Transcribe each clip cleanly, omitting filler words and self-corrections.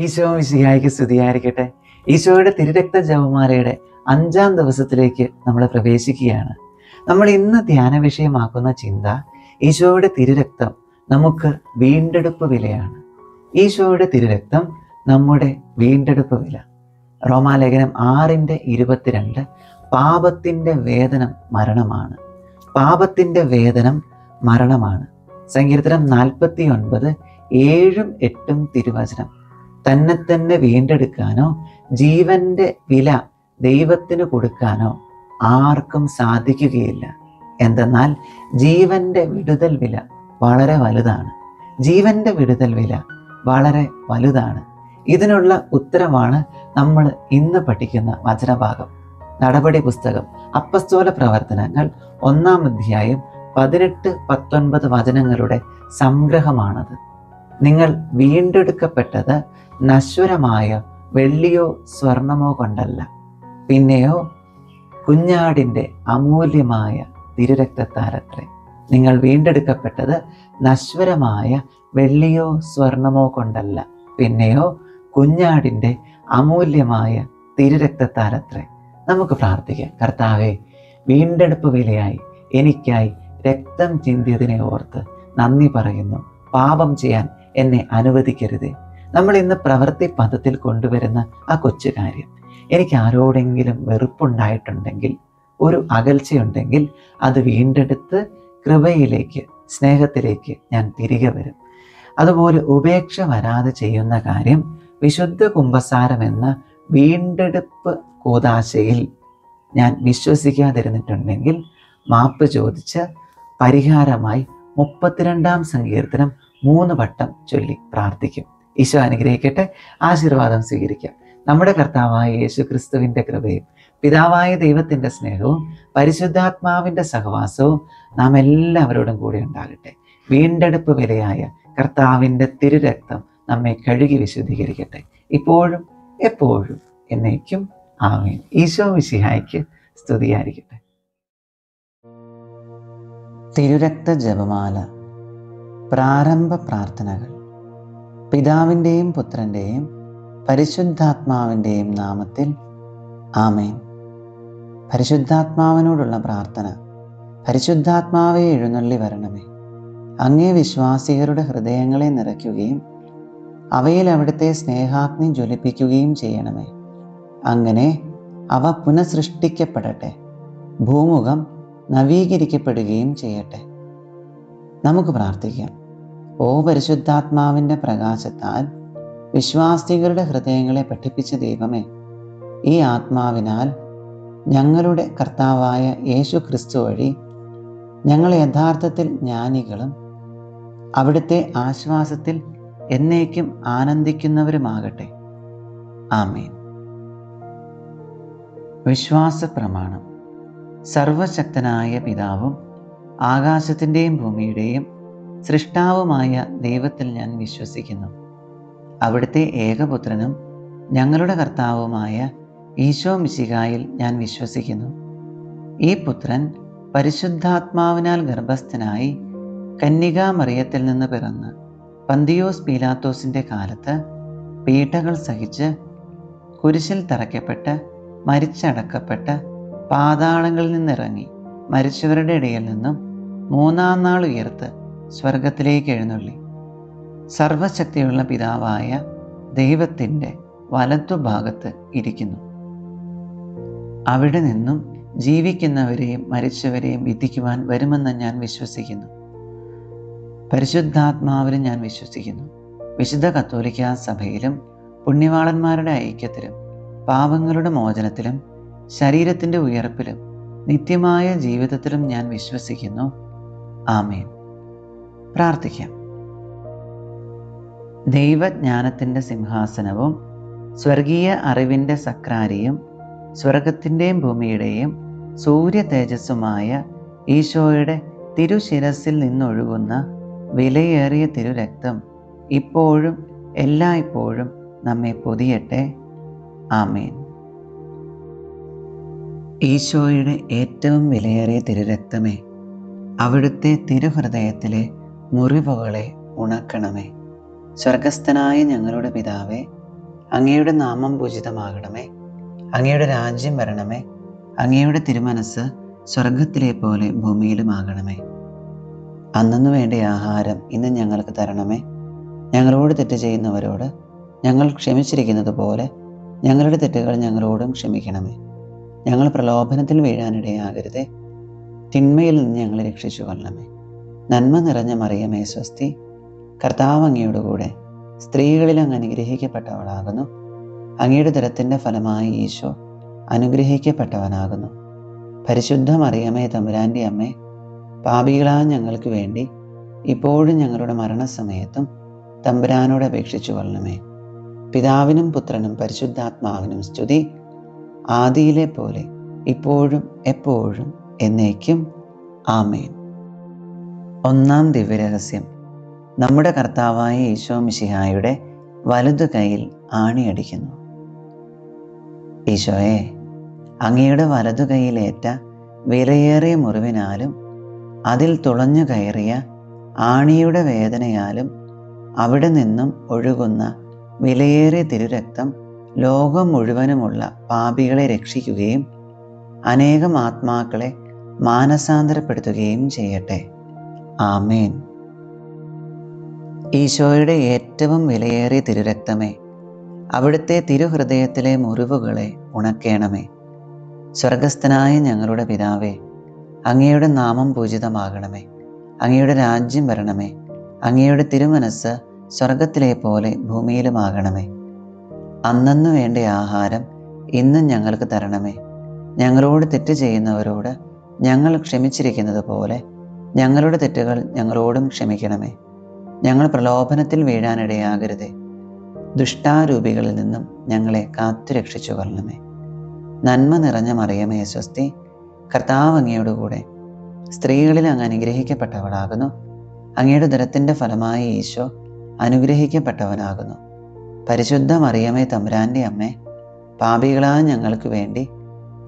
ഈശോ മിശിഹായ്ക്ക് സ്തുതിയായിരിക്കട്ടെ. ഈശോയുടെ തിരുരക്ത ജപമാലയുടെ 5-ാം ദിവസത്തിലേക്ക് നമ്മൾ പ്രവേശിക്കുകയാണ്. നമ്മൾ ഇന്ന് ധ്യാന വിഷയമാക്കുന്ന ചിന്ത ഈശോയുടെ തിരുരക്തം നമുക്ക് വീണ്ടെടുപ്പ് വിലയാണ്. ഈശോയുടെ തിരുരക്തം നമ്മുടെ വീണ്ടെടുപ്പ് വില. റോമാലേഖനം 6:22 പാപത്തിൻ്റെ വേതനം മരണമാണ്. പാപത്തിൻ്റെ വേതനം മരണമാണ്. സങ്കീർത്തനം 49 7-ഉം 8-ഉം തിരുവചനം. തന്നെ വീണ്ടെടുക്കാനോ ജീവന്റെ വില ദൈവത്തിന് കൊടുക്കാനോ ആർക്കും സാധിക്കുകയില്ല. എന്തെന്നാൽ ജീവന്റെ വിടുതൽ വില വളരെ വലുതാണ്. ജീവന്റെ വിടുതൽ വില വളരെ വലുതാണ്. ഇതിനുള്ള ഉത്തരമാണ് നമ്മൾ ഇന്ന് പഠിക്കുന്ന വചനഭാഗം. നടപടി പുസ്തകം അപ്പസ്തോല പ്രവർത്തനങ്ങൾ 1-ാം അധ്യായം 18-19 വചനങ്ങളുടെ സംഗ്രഹമാണത്. നിങ്ങൾ വീണ്ടെടുക്കപ്പെട്ടത് നശ്വരമായ വെള്ളിയോ സ്വർണമോ കൊണ്ടല്ല, പിന്നെയോ കുഞ്ഞാടിൻ്റെ അമൂല്യമായ തിരുരക്തത്താലത്രേ. നിങ്ങൾ വീണ്ടെടുക്കപ്പെട്ടത് നശ്വരമായ വെള്ളിയോ സ്വർണമോ കൊണ്ടല്ല, പിന്നെയോ കുഞ്ഞാടിൻ്റെ അമൂല്യമായ തിരുരക്തത്താലത്രേ. നമുക്ക് പ്രാർത്ഥിക്കാം. കർത്താവേ, വീണ്ടെടുപ്പ് വിലയായി എനിക്കായി രക്തം ചിന്തിയതിനെ ഓർത്ത് നന്ദി പറയുന്നു. പാപം ചെയ്യാൻ എന്നെ അനുവദിക്കരുതേ. നമ്മൾ ഇന്ന് പ്രവൃത്തി പദത്തിൽ കൊണ്ടുവരുന്ന ആ കൊച്ചു കാര്യം, എനിക്ക് ആരോടെങ്കിലും വെറുപ്പുണ്ടായിട്ടുണ്ടെങ്കിൽ, ഒരു അകൽച്ചയുണ്ടെങ്കിൽ അത് വീണ്ടെടുത്ത് കൃപയിലേക്ക്, സ്നേഹത്തിലേക്ക് ഞാൻ തിരികെ വരും. അതുപോലെ ഉപേക്ഷ വരാതെ ചെയ്യുന്ന കാര്യം, വിശുദ്ധ കുമ്പസാരം എന്ന വീണ്ടെടുപ്പ് കൂദാശയിൽ ഞാൻ വിശ്വസിക്കാതിരുന്നിട്ടുണ്ടെങ്കിൽ മാപ്പ് ചോദിച്ച് പരിഹാരമായി 32-ാം സങ്കീർത്തനം 3 വട്ടം ചൊല്ലി പ്രാർത്ഥിക്കും. ഈശോ അനുഗ്രഹിക്കട്ടെ. ആശീർവാദം സ്വീകരിക്കാം. നമ്മുടെ കർത്താവായ യേശു ക്രിസ്തുവിൻ്റെ കൃപയും പിതാവായ ദൈവത്തിൻ്റെ സ്നേഹവും പരിശുദ്ധാത്മാവിൻ്റെ സഹവാസവും നാം എല്ലാവരോടും കൂടി ഉണ്ടാകട്ടെ. വീണ്ടെടുപ്പ് വിലയായ കർത്താവിൻ്റെ തിരുരക്തം നമ്മെ കഴുകി വിശുദ്ധീകരിക്കട്ടെ, ഇപ്പോഴും എപ്പോഴും എന്നേക്കും. ആമേൻ. ഈശോ മിശിഹായ്ക്ക് സ്തുതിയായിരിക്കട്ടെ. തിരുരക്ത ജപമാല. പ്രാരംഭ പ്രാർത്ഥനകൾ. പിതാവിൻ്റെയും പുത്രൻ്റെയും പരിശുദ്ധാത്മാവിൻ്റെയും നാമത്തിൽ ആമേൻ. പരിശുദ്ധാത്മാവിനോടുള്ള പ്രാർത്ഥന. പരിശുദ്ധാത്മാവെ എഴുന്നള്ളി വരണമേ. അങ്ങേ വിശ്വാസികളുടെ ഹൃദയങ്ങളെ നിറയ്ക്കുകയും അവയിൽ അവിടുത്തെ സ്നേഹാഗ്നി ജ്വലിപ്പിക്കുകയും ചെയ്യണമേ. അങ്ങനെ അവ പുനഃസൃഷ്ടിക്കപ്പെടട്ടെ, ഭൂമുഖം നവീകരിക്കപ്പെടുകയും ചെയ്യട്ടെ. നമുക്ക് പ്രാർത്ഥിക്കാം. ഓ പരിശുദ്ധാത്മാവിൻ്റെ പ്രകാശത്താൽ വിശ്വാസികളുടെ ഹൃദയങ്ങളെ പഠിപ്പിച്ച ദൈവമേ, ഈ ആത്മാവിനാൽ ഞങ്ങളുടെ കർത്താവായ യേശു ക്രിസ്തു വഴി ഞങ്ങൾ യഥാർത്ഥത്തിൽ ജ്ഞാനികളും അവിടുത്തെ ആശ്വാസത്തിൽ എന്നേക്കും ആനന്ദിക്കുന്നവരുമാകട്ടെ. ആമേൻ. വിശ്വാസ പ്രമാണം. സർവശക്തനായ പിതാവും ആകാശത്തിൻ്റെയും ഭൂമിയുടെയും സൃഷ്ടാവുമായ ദൈവത്തിൽ ഞാൻ വിശ്വസിക്കുന്നു. അവിടുത്തെ ഏകപുത്രനും ഞങ്ങളുടെ കർത്താവുമായ ഈശോ മിശിഹായിൽ ഞാൻ വിശ്വസിക്കുന്നു. ഈ പുത്രൻ പരിശുദ്ധാത്മാവിനാൽ ഗർഭസ്ഥനായി കന്യകാമറിയത്തിൽ നിന്ന് പിറന്ന് പന്തിയോസ് പീലാത്തോസിൻ്റെ കാലത്ത് പീഡകൾ സഹിച്ച് കുരിശിൽ തറയ്ക്കപ്പെട്ട് മരിച്ചടക്കപ്പെട്ട് പാതാളങ്ങളിൽ നിന്നിറങ്ങി മരിച്ചവരുടെ ഇടയിൽ നിന്നും 3-ാം നാൾ ഉയർത്ത് സ്വർഗത്തിലേക്ക് എഴുന്നള്ളി സർവശക്തിയുള്ള പിതാവായ ദൈവത്തിൻ്റെ വലത്തുഭാഗത്ത് ഇരിക്കുന്നു. അവിടെ നിന്നും ജീവിക്കുന്നവരെയും മരിച്ചവരെയും വിധിക്കുവാൻ വരുമെന്ന് ഞാൻ വിശ്വസിക്കുന്നു. പരിശുദ്ധാത്മാവിലും ഞാൻ വിശ്വസിക്കുന്നു. വിശുദ്ധ കത്തോലിക്കാ സഭയിലും പുണ്യവാളന്മാരുടെ ഐക്യത്തിലും പാപങ്ങളുടെ മോചനത്തിലും ശരീരത്തിൻ്റെ ഉയർപ്പിലും നിത്യമായ ജീവിതത്തിലും ഞാൻ വിശ്വസിക്കുന്നു. ആമേൻ. പ്രാർത്ഥിക്കാം. ദൈവജ്ഞാനത്തിൻ്റെ സിംഹാസനവും സ്വർഗീയ അറിവിൻ്റെ സക്രാരിയും സ്വർഗത്തിൻ്റെയും ഭൂമിയുടെയും സൂര്യ തേജസ്സുമായ ഈശോയുടെ തിരുശിരസിൽ നിന്നൊഴുകുന്ന വിലയേറിയ തിരുരക്തം ഇപ്പോഴും എല്ലായ്പ്പോഴും നമ്മെ പൊതിയട്ടെ. ആമേൻ. ഈശോയുടെ ഏറ്റവും വിലയേറിയ തിരുരക്തമേ, അവിടുത്തെ തിരുഹൃദയത്തിലെ മുറിവുകളെ ഉണക്കണമേ. സ്വർഗസ്ഥനായ ഞങ്ങളുടെ പിതാവേ, അങ്ങയുടെ നാമം പൂജിതമാകണമേ. അങ്ങയുടെ രാജ്യം വരണമേ. അങ്ങയുടെ തിരുമനസ് സ്വർഗത്തിലെ പോലെ ഭൂമിയിലുമാകണമേ. അന്നന്നു വേണ്ട ആഹാരം ഇന്ന് ഞങ്ങൾക്ക് തരണമേ. ഞങ്ങളോട് തെറ്റ് ചെയ്യുന്നവരോട് ഞങ്ങൾ ക്ഷമിച്ചിരിക്കുന്നത് പോലെ ഞങ്ങളുടെ തെറ്റുകൾ ഞങ്ങളോടും ക്ഷമിക്കണമേ. ഞങ്ങൾ പ്രലോഭനത്തിൽ വീഴാനിടയാകരുതേ. തിന്മയിൽ നിന്ന് ഞങ്ങളെ രക്ഷിച്ചു കൊള്ളണമേ. നന്മ നിറഞ്ഞ മറിയമേ സ്വസ്തി, കർത്താവ് അങ്ങയുടെ കൂടെ സ്ത്രീകളിൽ അങ്ങ് അനുഗ്രഹിക്കപ്പെട്ടവളാകുന്നു. അങ്ങയുടെ ദരത്തിൻ്റെ ഫലമായി ഈശോ അനുഗ്രഹിക്കപ്പെട്ടവനാകുന്നു. പരിശുദ്ധ മറിയമേ തമ്പുരാൻ്റെ അമ്മേ, പാപികളായ ഞങ്ങൾക്ക് വേണ്ടി ഇപ്പോഴും ഞങ്ങളുടെ മരണസമയത്തും തമ്പുരാനോട് അപേക്ഷിച്ചു കൊള്ളണമേ. പിതാവിനും പുത്രനും പരിശുദ്ധാത്മാവിനും സ്തുതി, ആദിയിലെ പോലെ ഇപ്പോഴും എപ്പോഴും എന്നേക്കും. ആമേൻ. ഒന്നാം ദിവ്യരഹസ്യം. നമ്മുടെ കർത്താവായ ഈശോ മിശിഹായുടെ വലതു കൈയിൽ ആണിയടിക്കുന്നു. ഈശോയെ, അങ്ങയുടെ വലതു കൈയിലേറ്റ വിലയേറിയ മുറിവിനാലും അതിൽ തുളഞ്ഞു കയറിയ ആണിയുടെ വേദനയാലും അവിടെ നിന്നും ഒഴുകുന്ന വിലയേറിയ തിരുരക്തം ലോകം മുഴുവനുമുള്ള പാപികളെ രക്ഷിക്കുകയും അനേകം ആത്മാക്കളെ മാനസാന്തരപ്പെടുത്തുകയും ചെയ്യട്ടെ. ആമേൻ. ഈശോയുടെ ഏറ്റവും വിലയേറിയ തിരുരക്തമേ, അവിടുത്തെ തിരുഹൃദയത്തിലെ മുറിവുകളെ ഉണക്കേണമേ. സ്വർഗസ്ഥനായ ഞങ്ങളുടെ പിതാവേ, അങ്ങയുടെ നാമം പൂജിതമാകണമേ. അങ്ങയുടെ രാജ്യം വരണമേ. അങ്ങയുടെ തിരുമനസ് സ്വർഗത്തിലെ പോലെ ഭൂമിയിലുമാകണമേ. അന്നന്നു വേണ്ട ആഹാരം ഇന്നും ഞങ്ങൾക്ക് തരണമേ. ഞങ്ങളോട് തെറ്റ് ചെയ്യുന്നവരോട് ഞങ്ങൾ ക്ഷമിച്ചിരിക്കുന്നത് പോലെ ഞങ്ങളുടെ തെറ്റുകൾ ഞങ്ങളോടും ക്ഷമിക്കണമേ. ഞങ്ങൾ പ്രലോഭനത്തിൽ വീഴാനിടയാകരുതേ. ദുഷ്ടാരൂപികളിൽ നിന്നും ഞങ്ങളെ കാത്തുരക്ഷിച്ചു കൊള്ളണമേ. നന്മ നിറഞ്ഞ മറിയമേ സ്വസ്തി, കർത്താവ് അങ്ങയുടെ കൂടെ സ്ത്രീകളിൽ അങ്ങ് അനുഗ്രഹിക്കപ്പെട്ടവളാകുന്നു. അങ്ങയുടെ ഉദരത്തിൻ്റെ ഫലമായി ഈശോ അനുഗ്രഹിക്കപ്പെട്ടവനാകുന്നു. പരിശുദ്ധ മറിയമേ തമ്പുരാൻ്റെ അമ്മേ, പാപികളായ ഞങ്ങൾക്ക് വേണ്ടി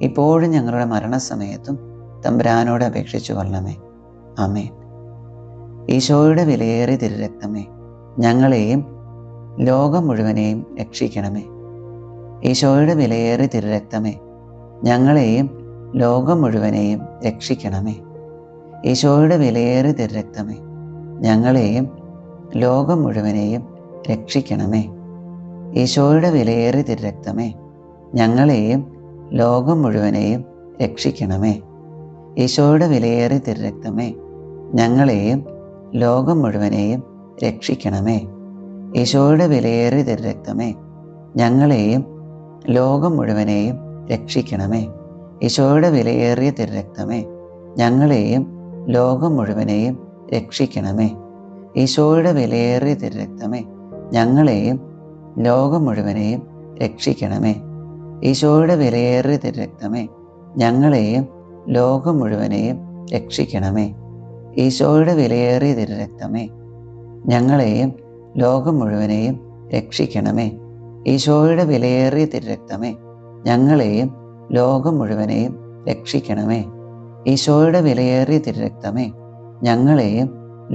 ഇപ്പോഴും ഞങ്ങളുടെ മരണസമയത്തും തമ്പുരാനോട് അപേക്ഷിച്ചു കൊള്ളണമേ. ആമേൻ. ഈശോയുടെ വിലയേറിയ തിരുരക്തമേ, ഞങ്ങളെയും ലോകം മുഴുവനെയും രക്ഷിക്കണമേ. ഈശോയുടെ വിലയേറിയ തിരുരക്തമേ, ഞങ്ങളെയും ലോകം മുഴുവനെയും രക്ഷിക്കണമേ. ഈശോയുടെ വിലയേറിയ തിരുരക്തമേ, ഞങ്ങളെയും ലോകം മുഴുവനെയും രക്ഷിക്കണമേ. ഈശോയുടെ വിലയേറിയ തിരുരക്തമേ, ഞങ്ങളെയും ലോകം മുഴുവനെയും രക്ഷിക്കണമേ. ഈശോയുടെ വിലയേറിയ തിരുരക്തമേ, ഞങ്ങളെയും ലോകം മുഴുവനെയും രക്ഷിക്കണമേ. ഈശോയുടെ വിലയേറിയ തിരുരക്തമേ, ഞങ്ങളെയും ലോകം മുഴുവനെയും രക്ഷിക്കണമേ. ഈശോയുടെ വിലയേറിയ തിരുരക്തമേ, ഞങ്ങളെയും ലോകം മുഴുവനെയും രക്ഷിക്കണമേ. ഈശോയുടെ വിലയേറിയ തിരുരക്തമേ, ഞങ്ങളെയും ലോകം മുഴുവനെയും രക്ഷിക്കണമേ. ഈശോയുടെ വിലയേറിയ തിരുരക്തമേ, ഞങ്ങളെയും ലോകം മുഴുവനെയും രക്ഷിക്കണമേ. ഈശോയുടെ വിലയേറിയ തിരുരക്തമേ, ഞങ്ങളെയും ലോകം മുഴുവനെയും രക്ഷിക്കണമേ. ഈശോയുടെ വിലയേറിയ തിരുരക്തമേ, ഞങ്ങളെയും ലോകം മുഴുവനെയും രക്ഷിക്കണമേ. ഈശോയുടെ വിലയേറിയ തിരുരക്തമേ, ഞങ്ങളെയും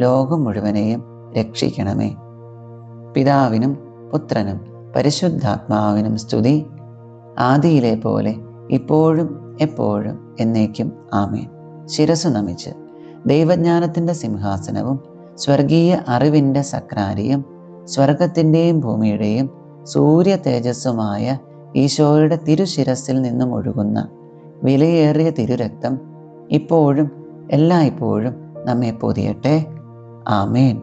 ലോകം മുഴുവനെയും രക്ഷിക്കണമേ. പിതാവിനും പുത്രനും പരിശുദ്ധാത്മാവിനും സ്തുതി, ആദിയിലെ പോലെ ഇപ്പോഴും എപ്പോഴും എന്നേക്കും. ആമേൻ. ശിരസ്സു നമിച്ച് ദൈവജ്ഞാനത്തിൻ്റെ സിംഹാസനവും സ്വർഗീയ അറിവിൻ്റെ സക്രാരിയും സ്വർഗത്തിൻ്റെയും ഭൂമിയുടെയും സൂര്യ തേജസ്സുമായ ഈശോയുടെ തിരുശിരസിൽ നിന്നും ഒഴുകുന്ന വിലയേറിയ തിരുരക്തം ഇപ്പോഴും എല്ലായ്പ്പോഴും നമ്മെ പൊതിയട്ടെ. ആമേൻ.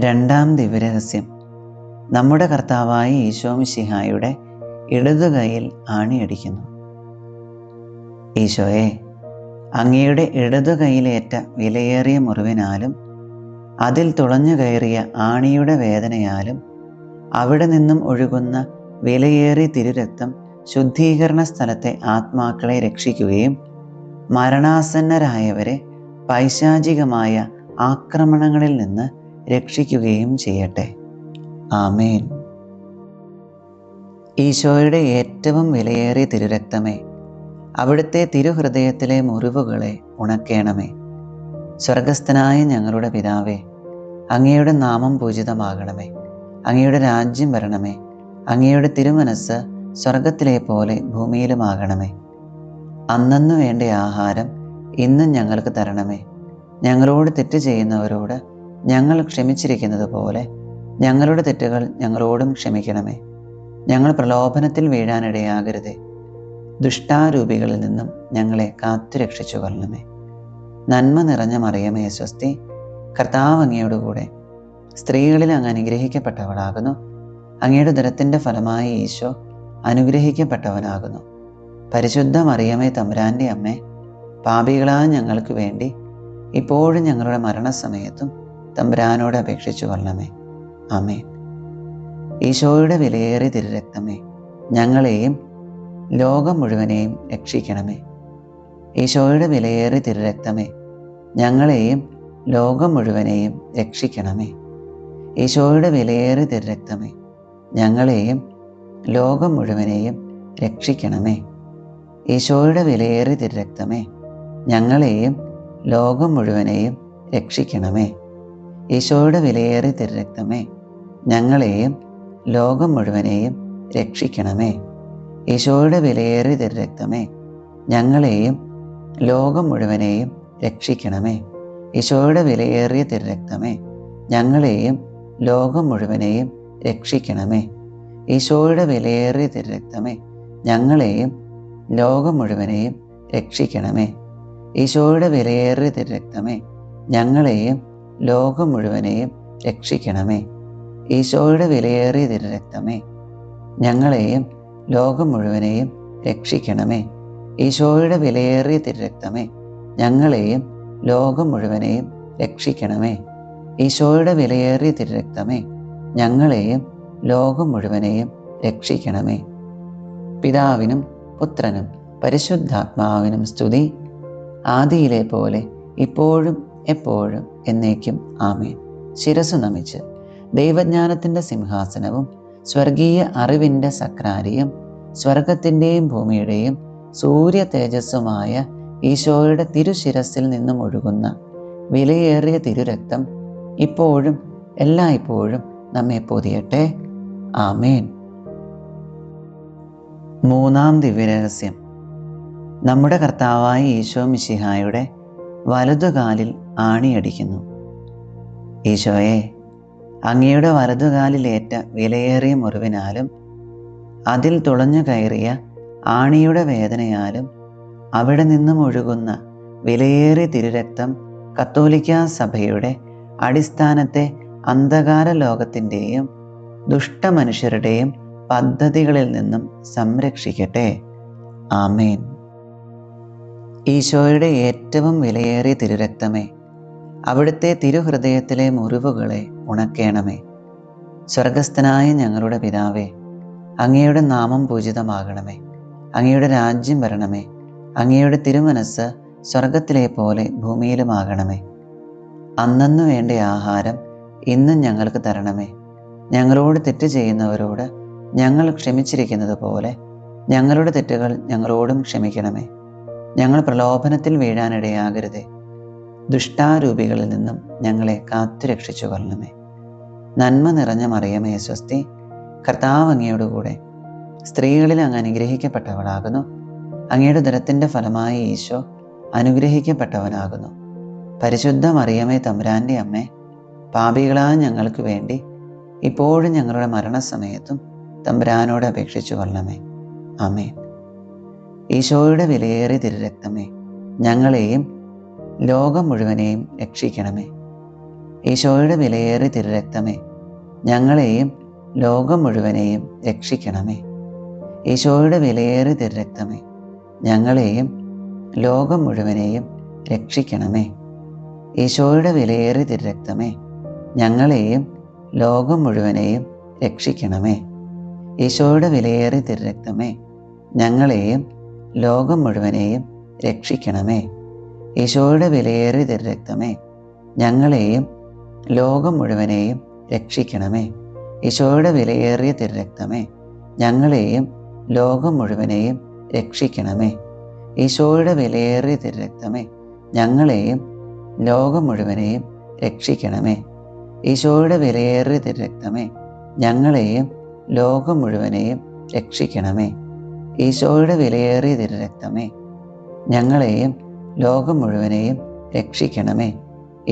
രണ്ടാം ദിവ്യരഹസ്യം. നമ്മുടെ കർത്താവായ ഈശോ മിശിഹായുടെ ഇടതുകൈയിൽ ആണിയടിക്കുന്നു. ഈശോയെ, അങ്ങയുടെ ഇടതുകൈയിലേറ്റ വിലയേറിയ മുറിവിനാലും അതിൽ തുളഞ്ഞു കയറിയ ആണിയുടെ വേദനയാലും അവിടെ നിന്നും ഒഴുകുന്ന വിലയേറിയ തിരുരക്തം ശുദ്ധീകരണ സ്ഥലത്തെ ആത്മാക്കളെ രക്ഷിക്കുകയും മരണാസന്നരായവരെ പൈശാചികമായ ആക്രമണങ്ങളിൽ നിന്ന് രക്ഷിക്കുകയും ചെയ്യട്ടെ. ആമേൻ. ഈശോയുടെ ഏറ്റവും വിലയേറിയ തിരുരക്തമേ, അവിടുത്തെ തിരുഹൃദയത്തിലെ മുറിവുകളെ ഉണക്കേണമേ. സ്വർഗസ്ഥനായ ഞങ്ങളുടെ പിതാവേ, അങ്ങയുടെ നാമം പൂജിതമാകണമേ. അങ്ങയുടെ രാജ്യം വരണമേ. അങ്ങയുടെ തിരുമനസ്സ് സ്വർഗത്തിലെ പോലെ ഭൂമിയിലുമാകണമേ. അന്നന്നു വേണ്ട ആഹാരം ഇന്നും ഞങ്ങൾക്ക് തരണമേ. ഞങ്ങളോട് തെറ്റ് ചെയ്യുന്നവരോട് ഞങ്ങൾ ക്ഷമിച്ചിരിക്കുന്നത് പോലെ ഞങ്ങളുടെ തെറ്റുകൾ ഞങ്ങളോടും ക്ഷമിക്കണമേ. ഞങ്ങൾ പ്രലോഭനത്തിൽ വീഴാനിടയാകരുതേ. ദുഷ്ടാരൂപികളിൽ നിന്നും ഞങ്ങളെ കാത്തുരക്ഷിച്ചു കൊള്ളണമേ. നന്മ നിറഞ്ഞ മറിയമേ സ്വസ്തി, കർത്താവ് അങ്ങയോടുകൂടെ സ്ത്രീകളിൽ അങ്ങ് അനുഗ്രഹിക്കപ്പെട്ടവളാകുന്നു. അങ്ങയുടെ ഉദരത്തിൻ്റെ ഫലമായ ഈശോ അനുഗ്രഹിക്കപ്പെട്ടവനാകുന്നു. പരിശുദ്ധ മറിയമേ തമ്പുരാൻ്റെ അമ്മേ, പാപികളായ ഞങ്ങൾക്ക് വേണ്ടി ഇപ്പോഴും ഞങ്ങളുടെ മരണസമയത്തും തമ്പുരാനോട് അപേക്ഷിച്ചു കൊള്ളണമേ. ആമേൻ. ഈശോയുടെ വിലയേറിയ തിരുരക്തമേ, ഞങ്ങളെയും ലോകം മുഴുവനെയും രക്ഷിക്കണമേ. ഈശോയുടെ വിലയേറിയ തിരുരക്തമേ, ഞങ്ങളെയും ലോകം മുഴുവനെയും രക്ഷിക്കണമേ. ഈശോയുടെ വിലയേറിയ തിരുരക്തമേ, ഞങ്ങളെയും ലോകം മുഴുവനെയും രക്ഷിക്കണമേ. ഈശോയുടെ വിലയേറിയ തിരുരക്തമേ, ഞങ്ങളെയും ലോകം മുഴുവനെയും രക്ഷിക്കണമേ. ഈശോയുടെ വിലയേറിയ തിരുരക്തമേ, ഞങ്ങളെയും ലോകം മുഴുവനെയും രക്ഷിക്കണമേ. ഈശോയുടെ വിലയേറിയ തിരുരക്തമേ, ഞങ്ങളെയും ലോകം മുഴുവനെയും രക്ഷിക്കണമേ. ഈശോയുടെ വിലയേറിയ തിരുരക്തമേ, ഞങ്ങളെയും ലോകം മുഴുവനെയും രക്ഷിക്കണമേ. ഈശോയുടെ വിലയേറിയ തിരുരക്തമേ, ഞങ്ങളെയും ലോകം മുഴുവനെയും രക്ഷിക്കണമേ. ഈശോയുടെ വിലയേറിയ തിരുരക്തമേ, ഞങ്ങളെയും ലോകം മുഴുവനെയും രക്ഷിക്കണമേ. ഈശോയുടെ വിലയേറിയ തിരുരക്തമേ, ഞങ്ങളെയും ലോകം മുഴുവനെയും രക്ഷിക്കണമേ. ഈശോയുടെ വിലയേറിയ തിരുരക്തമേ, ഞങ്ങളെയും ലോകം മുഴുവനെയും രക്ഷിക്കണമേ. ഈശോയുടെ വിലയേറിയ തിരുരക്തമേ, ഞങ്ങളെയും ലോകം മുഴുവനെയും രക്ഷിക്കണമേ. പിതാവിനും പുത്രനും പരിശുദ്ധാത്മാവിനും സ്തുതി, ആദിയിലെ പോലെ ഇപ്പോഴും എപ്പോഴും എന്നേക്കും ആമേൻ. ശിരസ്സു നമിച്ച് ദൈവജ്ഞാനത്തിൻ്റെ സിംഹാസനവും സ്വർഗീയ അറിവിൻ്റെ സക്രാരിയും സ്വർഗത്തിൻ്റെയും ഭൂമിയുടെയും സൂര്യ തേജസ്സുമായ ഈശോയുടെ തിരുശിരസിൽ നിന്നും ഒഴുകുന്ന വിലയേറിയ തിരുരക്തം ഇപ്പോഴും എല്ലായ്പ്പോഴും നമ്മെ പൊതിയട്ടെ. ആമേൻ. മൂന്നാം ദിവ്യരഹസ്യം. നമ്മുടെ കർത്താവായ ഈശോ മിശിഹായുടെ വലതുകാലിൽ ആണിയടിക്കുന്നു. ഈശോയെ, അങ്ങയുടെ വലതുകാലിലേറ്റ വിലയേറിയ മുറിവിനാലും അതിൽ തുളഞ്ഞു കയറിയ ആണിയുടെ വേദനയാലും അവിടെ നിന്നും ഒഴുകുന്ന വിലയേറിയ തിരുരക്തം കത്തോലിക്കാ സഭയുടെ അടിസ്ഥാനത്തെ അന്ധകാര ലോകത്തിൻ്റെയും ദുഷ്ടമനുഷ്യരുടെയും പദ്ധതികളിൽ നിന്നും സംരക്ഷിക്കട്ടെ. ആമേൻ. ഈശോയുടെ ഏറ്റവും വിലയേറിയ തിരുരക്തമേ, അവിടുത്തെ തിരുഹൃദയത്തിലെ മുറിവുകളെ ഉണക്കേണമേ. സ്വർഗസ്ഥനായ ഞങ്ങളുടെ പിതാവേ, അങ്ങയുടെ നാമം പൂജിതമാകണമേ. അങ്ങയുടെ രാജ്യം വരണമേ. അങ്ങയുടെ തിരുമനസ്സ് സ്വർഗത്തിലെ പോലെ ഭൂമിയിലുമാകണമേ. അന്നന്നു വേണ്ട ആഹാരം ഇന്നും ഞങ്ങൾക്ക് തരണമേ. ഞങ്ങളോട് തെറ്റ് ചെയ്യുന്നവരോട് ഞങ്ങൾ ക്ഷമിച്ചിരിക്കുന്നത് പോലെ ഞങ്ങളുടെ തെറ്റുകൾ ഞങ്ങളോടും ക്ഷമിക്കണമേ. ഞങ്ങൾ പ്രലോഭനത്തിൽ വീഴാനിടയാകരുതേ. ദുഷ്ടാരൂപികളിൽ നിന്നും ഞങ്ങളെ കാത്തുരക്ഷിച്ചു കൊള്ളണമേ. നന്മ നിറഞ്ഞ മറിയമേ സ്വസ്തി, കർത്താവ് അങ്ങയോടുകൂടെ സ്ത്രീകളിൽ അങ്ങ് അനുഗ്രഹിക്കപ്പെട്ടവളാകുന്നു. അങ്ങയുടെ ഉദരത്തിൻ്റെ ഫലമായ ഈശോ അനുഗ്രഹിക്കപ്പെട്ടവനാകുന്നു. പരിശുദ്ധ മറിയമേ തമ്പുരാൻ്റെ അമ്മേ, പാപികളായ ഞങ്ങൾക്ക് വേണ്ടി ഇപ്പോഴും ഞങ്ങളുടെ മരണസമയത്തും തമ്പുരാനോട് അപേക്ഷിച്ചു കൊള്ളണമേ. ആമേൻ. ഈശോയുടെ വിലയേറിയ തിരുരക്തമേ, ഞങ്ങളെയും ലോകം മുഴുവനെയും രക്ഷിക്കണമേ. ഈശോയുടെ വിലയേറിയ തിരുരക്തമേ, ഞങ്ങളെയും ലോകം മുഴുവനെയും രക്ഷിക്കണമേ. ഈശോയുടെ വിലയേറിയ തിരുരക്തമേ, ഞങ്ങളെയും ലോകം മുഴുവനെയും രക്ഷിക്കണമേ. ഈശോയുടെ വിലയേറിയ തിരുരക്തമേ, ഞങ്ങളെയും ലോകം മുഴുവനെയും രക്ഷിക്കണമേ. ഈശോയുടെ വിലയേറിയ തിരുരക്തമേ, ഞങ്ങളെയും ലോകം മുഴുവനെയും രക്ഷിക്കണമേ. ഈശോയുടെ വിലയേറിയ തിരുരക്തമേ, ഞങ്ങളെയും ലോകം മുഴുവനെയും രക്ഷിക്കണമേ. ഈശോയുടെ വിലയേറിയ തിരുരക്തമേ, ഞങ്ങളെയും ലോകം മുഴുവനെയും രക്ഷിക്കണമേ. ഈശോയുടെ വിലയേറിയ തിരുരക്തമേ, ഞങ്ങളെയും ലോകം മുഴുവനെയും രക്ഷിക്കണമേ. ഈശോയുടെ വിലയേറിയ തിരുരക്തമേ, ഞങ്ങളെയും ലോകം മുഴുവനെയും രക്ഷിക്കണമേ. ഈശോയുടെ വിലയേറിയ തിരുരക്തമേ, ഞങ്ങളെയും ലോകം മുഴുവനെയും രക്ഷിക്കണമേ.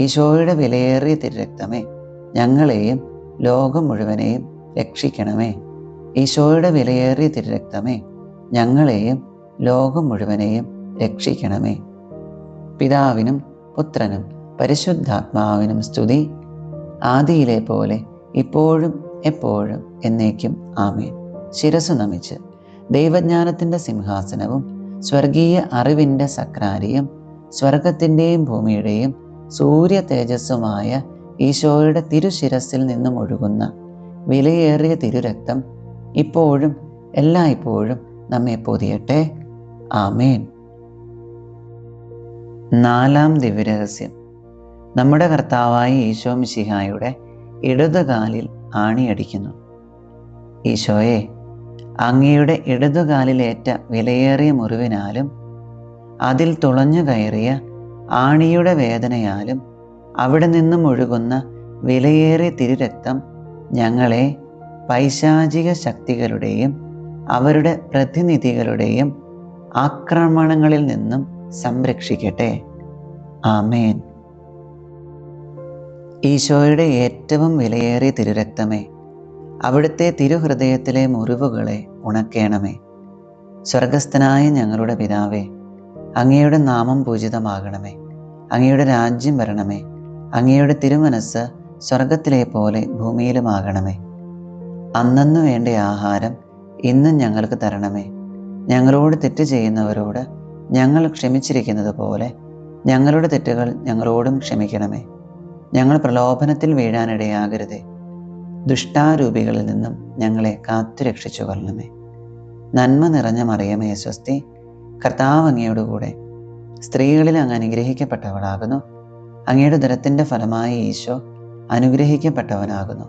ഈശോയുടെ വിലയേറിയ തിരുരക്തമേ, ഞങ്ങളെയും ലോകം മുഴുവനെയും രക്ഷിക്കണമേ. ഈശോയുടെ വിലയേറിയ തിരുരക്തമേ, ഞങ്ങളെയും ലോകം മുഴുവനെയും രക്ഷിക്കണമേ. പിതാവിനും പുത്രനും പരിശുദ്ധാത്മാവിനും സ്തുതി, ആദിയിലെ പോലെ ഇപ്പോഴും എപ്പോഴും എന്നേക്കും ആമേൻ. ശിരസ്സു നമിച്ച് ദൈവജ്ഞാനത്തിൻ്റെ സിംഹാസനവും സ്വർഗീയ അറിവിൻ്റെ സക്രാരിയും സ്വർഗത്തിൻ്റെയും ഭൂമിയുടെയും സൂര്യ തേജസ്സുമായ ഈശോയുടെ തിരുശിരസിൽ നിന്നും ഒഴുകുന്ന വിലയേറിയ തിരുരക്തം ഇപ്പോഴും എല്ലായ്പ്പോഴും നമ്മെ പൊതിയട്ടെ. ആമേൻ. നാലാം ദിവ്യരഹസ്യം. നമ്മുടെ കർത്താവായ ഈശോ മിശിഹായുടെ ഇടതുകാലിൽ ആണിയടിക്കുന്നു. ഈശോയെ, അങ്ങയുടെ ഇടതുകാലിലേറ്റ വിലയേറിയ മുറിവിനാലും അതിൽ തുളഞ്ഞു കയറിയ ആണിയുടെ വേദനയാലും അവിടെ നിന്നും ഒഴുകുന്ന വിലയേറിയ തിരുരക്തം ഞങ്ങളെ പൈശാചിക ശക്തികളുടെയും അവരുടെ പ്രതിനിധികളുടെയും ആക്രമണങ്ങളിൽ നിന്നും സംരക്ഷിക്കട്ടെ. ആമേൻ. ഈശോയുടെ ഏറ്റവും വിലയേറിയ തിരുരക്തമേ, അവിടുത്തെ തിരുഹൃദയത്തിലെ മുറിവുകളെ ഉണക്കേണമേ. സ്വർഗസ്ഥനായ ഞങ്ങളുടെ പിതാവേ, അങ്ങയുടെ നാമം പൂജിതമാകണമേ. അങ്ങയുടെ രാജ്യം വരണമേ. അങ്ങയുടെ തിരുമനസ്സ് സ്വർഗത്തിലെ പോലെ ഭൂമിയിലുമാകണമേ. അന്നന്നു വേണ്ട ആഹാരം ഇന്നും ഞങ്ങൾക്ക് തരണമേ. ഞങ്ങളോട് തെറ്റ് ചെയ്യുന്നവരോട് ഞങ്ങൾ ക്ഷമിച്ചിരിക്കുന്നത് പോലെ ഞങ്ങളുടെ തെറ്റുകൾ ഞങ്ങളോടും ക്ഷമിക്കണമേ. ഞങ്ങൾ പ്രലോഭനത്തിൽ വീഴാനിടയാകരുതേ. ദുഷ്ടാരൂപികളിൽ നിന്നും ഞങ്ങളെ കാത്തുരക്ഷിച്ചു കൊള്ളണമേ. നന്മ നിറഞ്ഞ മറിയമേ സ്വസ്തി, കർത്താവ് അങ്ങയോടുകൂടെ സ്ത്രീകളിൽ അങ്ങ് അനുഗ്രഹിക്കപ്പെട്ടവളാകുന്നു. അങ്ങയുടെ ഉദരത്തിൻ്റെ ഫലമായ ഈശോ അനുഗ്രഹിക്കപ്പെട്ടവനാകുന്നു.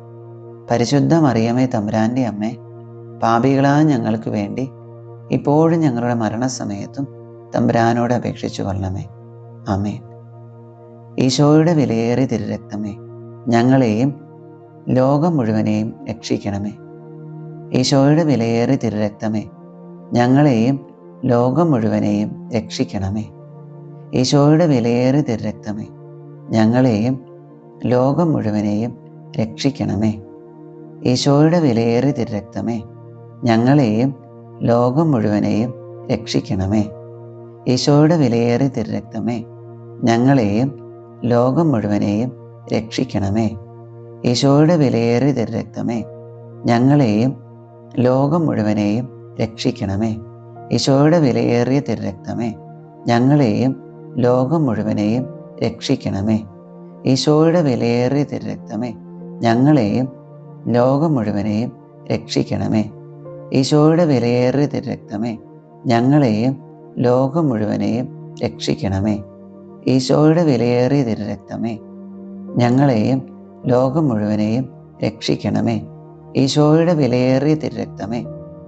പരിശുദ്ധ മറിയമേ തമ്പുരാൻ്റെ അമ്മേ, പാപികളായ ഞങ്ങൾക്ക് വേണ്ടി ഇപ്പോഴും ഞങ്ങളുടെ മരണസമയത്തും തമ്പുരാനോട് അപേക്ഷിച്ചു കൊള്ളണമേ. ആമേൻ. ഈശോയുടെ വിലയേറിയ തിരുരക്തമേ, ഞങ്ങളെയും ലോകം മുഴുവനെയും രക്ഷിക്കണമേ. ഈശോയുടെ വിലയേറിയ തിരുരക്തമേ, ഞങ്ങളെയും ലോകം മുഴുവനെയും രക്ഷിക്കണമേ. ഈശോയുടെ വിലയേറിയ തിരുരക്തമേ, ഞങ്ങളെയും ലോകം മുഴുവനെയും രക്ഷിക്കണമേ. ഈശോയുടെ വിലയേറിയ തിരുരക്തമേ, ഞങ്ങളെയും ലോകം മുഴുവനെയും രക്ഷിക്കണമേ. ഈശോയുടെ വിലയേറിയ തിരുരക്തമേ, ഞങ്ങളെയും ലോകം മുഴുവനെയും രക്ഷിക്കണമേ. ഈശോയുടെ വിലയേറിയ തിരുരക്തമേ, ഞങ്ങളെയും ലോകം മുഴുവനെയും രക്ഷിക്കണമേ. ഈശോയുടെ വിലയേറിയ തിരുരക്തമേ, ഞങ്ങളെയും ലോകം മുഴുവനെയും രക്ഷിക്കണമേ. ഈശോയുടെ വിലയേറിയ തിരുരക്തമേ, ഞങ്ങളെയും ലോകം മുഴുവനെയും രക്ഷിക്കണമേ. ഈശോയുടെ വിലയേറിയ തിരുരക്തമേ, ഞങ്ങളെയും ലോകം മുഴുവനെയും രക്ഷിക്കണമേ. ഈശോയുടെ വിലയേറിയ തിരുരക്തമേ, ഞങ്ങളെയും ലോകം മുഴുവനെയും രക്ഷിക്കണമേ. ഈശോയുടെ വിലയേറിയ തിരുരക്തമേ,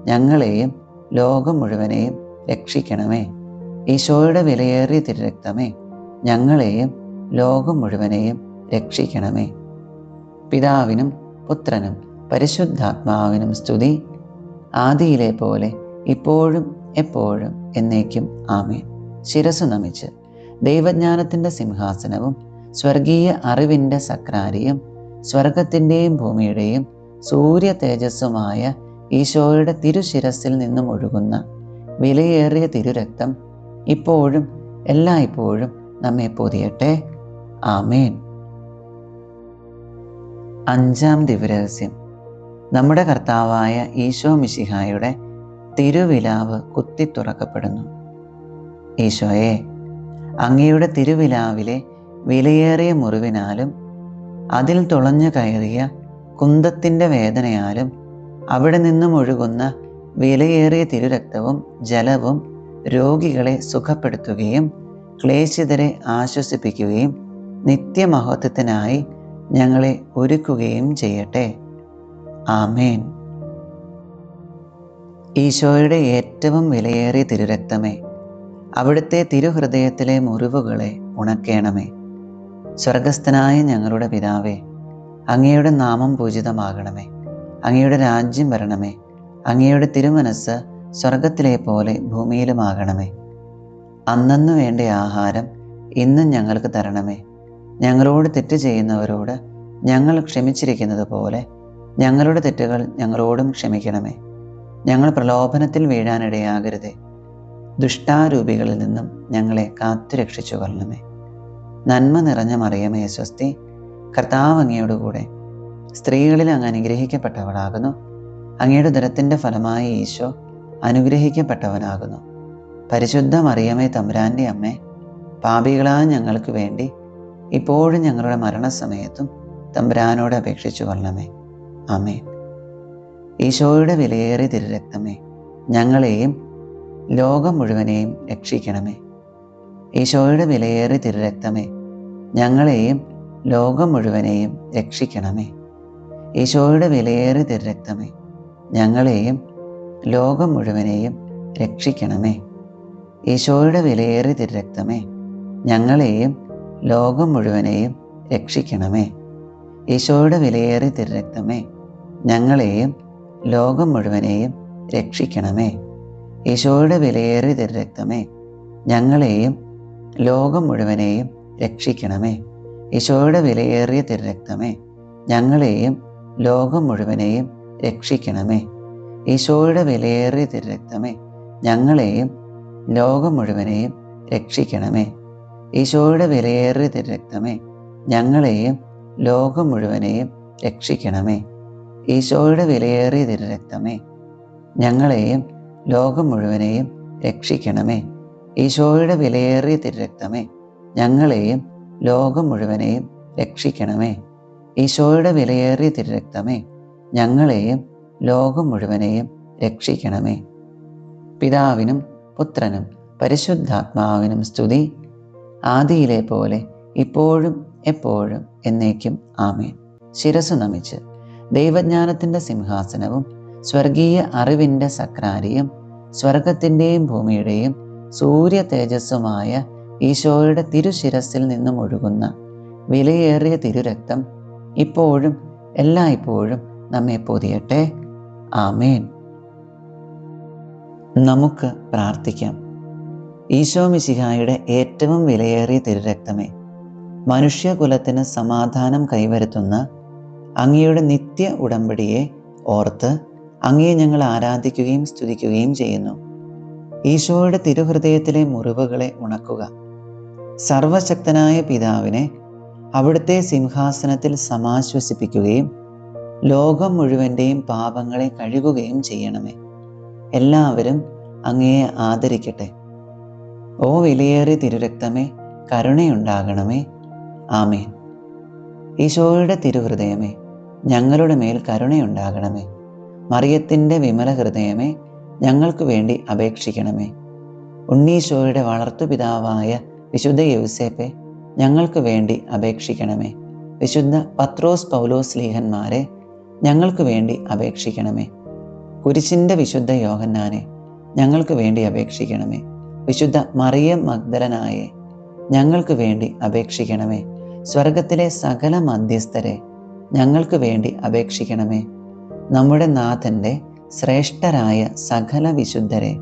ഞങ്ങളെയും ലോകം മുഴുവനെയും രക്ഷിക്കണമേ. ഈശോയുടെ വിലയേറിയ തിരുരക്തമേ, ഞങ്ങളെയും ലോകം മുഴുവനെയും രക്ഷിക്കണമേ. പിതാവിനും പുത്രനും പരിശുദ്ധാത്മാവിനും സ്തുതി, ആദിയിലെ പോലെ ഇപ്പോഴും എപ്പോഴും എന്നേക്കും ആമേൻ. ശിരസ്സു നമിച്ച് ദൈവജ്ഞാനത്തിൻ്റെ സിംഹാസനവും സ്വർഗീയ അറിവിൻ്റെ സക്രാരിയും സ്വർഗത്തിൻ്റെയും ഭൂമിയുടെയും സൂര്യ തേജസ്സുമായ ഈശോയുടെ തിരുശിരസിൽ നിന്നും ഒഴുകുന്ന വിലയേറിയ തിരുരക്തം ഇപ്പോഴും എല്ലായ്പ്പോഴും നമ്മെ പൊതിയട്ടെ. ആമേൻ. അഞ്ചാം ദിവ്യരഹസ്യം. നമ്മുടെ കർത്താവായ ഈശോ മിശിഹായുടെ തിരുവിലാവ് കുത്തി തുറക്കപ്പെടുന്നു. ഈശോയെ, അങ്ങയുടെ തിരുവിലാവിലെ വിലയേറിയ മുറിവിനാലും അതിൽ തുളഞ്ഞു കയറിയ കുന്തത്തിൻ്റെ വേദനയാലും അവിടെ നിന്നും ഒഴുകുന്ന വിലയേറിയ തിരുരക്തവും ജലവും രോഗികളെ സുഖപ്പെടുത്തുകയും ക്ലേശിതരെ ആശ്വസിപ്പിക്കുകയും നിത്യമഹത്വത്തിനായി ഞങ്ങളെ ഒരുക്കുകയും ചെയ്യട്ടെ. ആമേൻ. ഈശോയുടെ ഏറ്റവും വിലയേറിയ തിരുരക്തമേ, അവിടുത്തെ തിരുഹൃദയത്തിലെ മുറിവുകളെ ഉണക്കേണമേ. സ്വർഗസ്ഥനായ ഞങ്ങളുടെ പിതാവേ, അങ്ങയുടെ നാമം പൂജിതമാകണമേ. അങ്ങയുടെ രാജ്യം വരണമേ. അങ്ങയുടെ തിരുമനസ് സ്വർഗത്തിലെ പോലെ ഭൂമിയിലുമാകണമേ. അന്നന്നു വേണ്ട ആഹാരം ഇന്നും ഞങ്ങൾക്ക് തരണമേ. ഞങ്ങളോട് തെറ്റ് ചെയ്യുന്നവരോട് ഞങ്ങൾ ക്ഷമിച്ചിരിക്കുന്നത് പോലെ ഞങ്ങളുടെ തെറ്റുകൾ ഞങ്ങളോടും ക്ഷമിക്കണമേ. ഞങ്ങൾ പ്രലോഭനത്തിൽ വീഴാനിടയാകരുതേ. ദുഷ്ടാരൂപികളിൽ നിന്നും ഞങ്ങളെ കാത്തുരക്ഷിച്ചു കൊള്ളണമേ. നന്മ നിറഞ്ഞ മറിയമേ സ്വസ്തി, കർത്താവ് അങ്ങയോടുകൂടെ സ്ത്രീകളിൽ അങ്ങ് അനുഗ്രഹിക്കപ്പെട്ടവളാകുന്നു. അങ്ങയുടെ ഉദരത്തിൻ്റെ ഫലമായ ഈശോ അനുഗ്രഹിക്കപ്പെട്ടവനാകുന്നു. പരിശുദ്ധ മറിയമേ തമ്പുരാൻ്റെ അമ്മേ, പാപികളായ ഞങ്ങൾക്ക് വേണ്ടി ഇപ്പോഴും ഞങ്ങളുടെ മരണസമയത്തും തമ്പുരാനോട് അപേക്ഷിച്ചു കൊള്ളണമേ. ആമേൻ. ഈശോയുടെ വിലയേറിയ തിരുരക്തമേ, ഞങ്ങളെയും ലോകം മുഴുവനെയും രക്ഷിക്കണമേ. ഈശോയുടെ വിലയേറിയ തിരുരക്തമേ, ഞങ്ങളെയും ലോകം മുഴുവനെയും രക്ഷിക്കണമേ. ഈശോയുടെ വിലയേറിയ തിരുരക്തമേ, ഞങ്ങളെയും ലോകം മുഴുവനെയും രക്ഷിക്കണമേ. ഈശോയുടെ വിലയേറിയ തിരുരക്തമേ, ഞങ്ങളെയും ലോകം മുഴുവനെയും രക്ഷിക്കണമേ. ഈശോയുടെ വിലയേറിയ തിരുരക്തമേ, ഞങ്ങളെയും ലോകം മുഴുവനെയും രക്ഷിക്കണമേ. ഈശോയുടെ വിലയേറിയ തിരുരക്തമേ, ഞങ്ങളെയും ലോകം മുഴുവനെയും രക്ഷിക്കണമേ. ഈശോയുടെ വിലയേറിയ തിരുരക്തമേ, ഞങ്ങളെയും ലോകം മുഴുവനെയും രക്ഷിക്കണമേ. ഈശോയുടെ വിലയേറിയ തിരുരക്തമേ, ഞങ്ങളെയും ലോകം മുഴുവനെയും രക്ഷിക്കണമേ. ഈശോയുടെ വിലയേറിയ തിരുരക്തമേ, ഞങ്ങളെയും ലോകം മുഴുവനെയും രക്ഷിക്കണമേ. ഈശോയുടെ വിലയേറിയ തിരുരക്തമേ, ഞങ്ങളെയും ലോകം മുഴുവനെയും രക്ഷിക്കണമേ. ഈശോയുടെ വിലയേറിയ തിരുരക്തമേ, ഞങ്ങളെയും ലോകം മുഴുവനെയും രക്ഷിക്കണമേ. ഈശോയുടെ വിലയേറിയ തിരുരക്തമേ, ഞങ്ങളെയും ലോകം മുഴുവനെയും രക്ഷിക്കണമേ. പിതാവിനും പുത്രനും പരിശുദ്ധാത്മാവിനും സ്തുതി, ആദിയിലെ പോലെ ഇപ്പോഴും എപ്പോഴും എന്നേക്കും ആമേൻ. ശിരസ്സു നമിച്ച് ദൈവജ്ഞാനത്തിൻ്റെ സിംഹാസനവും സ്വർഗീയ അറിവിൻ്റെ സക്രാരിയും സ്വർഗത്തിൻ്റെയും ഭൂമിയുടെയും സൂര്യ തേജസ്സുമായ ഈശോയുടെ തിരുശിരസിൽ നിന്നും ഒഴുകുന്ന വിലയേറിയ തിരുരക്തം ഇപ്പോഴും എല്ലായ്പ്പോഴും നമ്മെ പൊതിയട്ടെ. ആമേൻ. നമുക്ക് പ്രാർത്ഥിക്കാം. ഈശോ മിശിഹായുടെ ഏറ്റവും വിലയേറിയ തിരുരക്തമേ, മനുഷ്യകുലത്തിന് സമാധാനം കൈവരുത്തുന്ന അങ്ങയുടെ നിത്യ ഉടമ്പടിയെ ഓർത്ത് അങ്ങയെ ഞങ്ങൾ ആരാധിക്കുകയും സ്തുതിക്കുകയും ചെയ്യുന്നു. ഈശോയുടെ തിരുഹൃദയത്തിലെ മുറിവുകളെ ഉണക്കുക. സർവശക്തനായ പിതാവിനെ അവിടുത്തെ സിംഹാസനത്തിൽ സമാശ്വസിപ്പിക്കുകയും ലോകം മുഴുവൻ്റെയും പാപങ്ങളെ കഴുകുകയും ചെയ്യണമേ. എല്ലാവരും അങ്ങയെ ആദരിക്കട്ടെ. ഓ വിലയേറിയ തിരുരക്തമേ, കരുണയുണ്ടാകണമേ. ആമേൻ. ഈശോയുടെ തിരുഹൃദയമേ, ഞങ്ങളുടെ മേൽ കരുണയുണ്ടാകണമേ. മറിയത്തിൻ്റെ വിമല ഹൃദയമേ, ഞങ്ങൾക്ക് വേണ്ടി അപേക്ഷിക്കണമേ. ഉണ്ണീശോയുടെ വളർത്തുപിതാവായ വിശുദ്ധ യൗസേപ്പെ, ഞങ്ങൾക്ക് വേണ്ടി അപേക്ഷിക്കണമേ. വിശുദ്ധ പത്രോസ് പൗലോസ് സ്ലീഹന്മാരെ, ഞങ്ങൾക്ക് വേണ്ടി അപേക്ഷിക്കണമേ. കുരിശിൻ്റെ വിശുദ്ധ യോഹന്നാനെ, ഞങ്ങൾക്ക് വേണ്ടി അപേക്ഷിക്കണമേ. വിശുദ്ധ മറിയം മഗ്ദലനായെ, ഞങ്ങൾക്ക് വേണ്ടി അപേക്ഷിക്കണമേ. സ്വർഗത്തിലെ സകല മധ്യസ്ഥരെ, ഞങ്ങൾക്ക് വേണ്ടി അപേക്ഷിക്കണമേ. നമ്മുടെ നാഥൻ്റെ ശ്രേഷ്ഠരായ സകല വിശുദ്ധരെ,